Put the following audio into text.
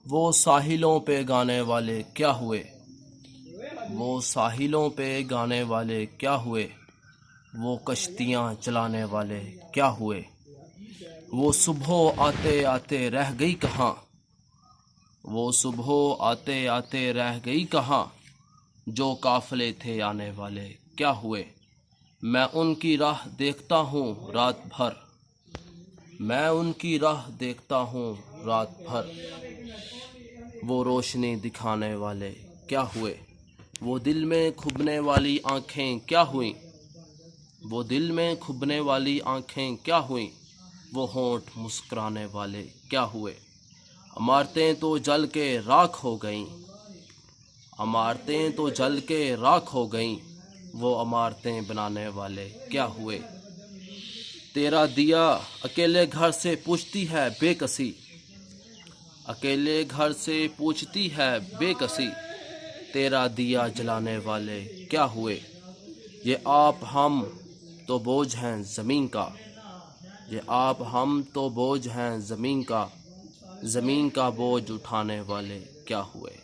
وہ ساحلوں پہ گانے والے کیا ہوئے، وہ ساحلوں پہ گانے والے کیا ہوئے، وہ کشتیاں چلانے والے کیا ہوئے، وہ صبح آتے آتے رہ گئی کہاں، وہ صبح آتے آتے رہ گئی کہاں، جو قافلے تھے آنے والے کیا ہوئے۔ میں ان کی راہ دیکھتا ہوں رات بھر، میں ان کی راہ دیکھتا ہوں رات بھر، وہ روشنی دکھانے والے کیا ہوئے، وہ دل میں کھبنے والی آنکھیں کیا ہوئیں، وہ دل میں کھبنے والی آنکھیں کیا ہوئیں، وہ ہونٹ مسکرانے والے کیا ہوئے۔ عمارتیں تو جل کے راکھ ہو گئیں، عمارتیں تو جل کے راکھ ہو گئیں، وہ عمارتیں بنانے والے کیا ہوئے۔ تیرا دیا اکیلے گھر سے پوچھتی ہے بے کسی، اکیلے گھر سے پوچھتی ہے بے کسی، تیرا دیا جلانے والے کیا ہوئے۔ یہ آپ ہم تو بوجھ ہیں زمین کا، یہ آپ ہم تو بوجھ ہیں زمین کا، زمین کا بوجھ اٹھانے والے کیا ہوئے۔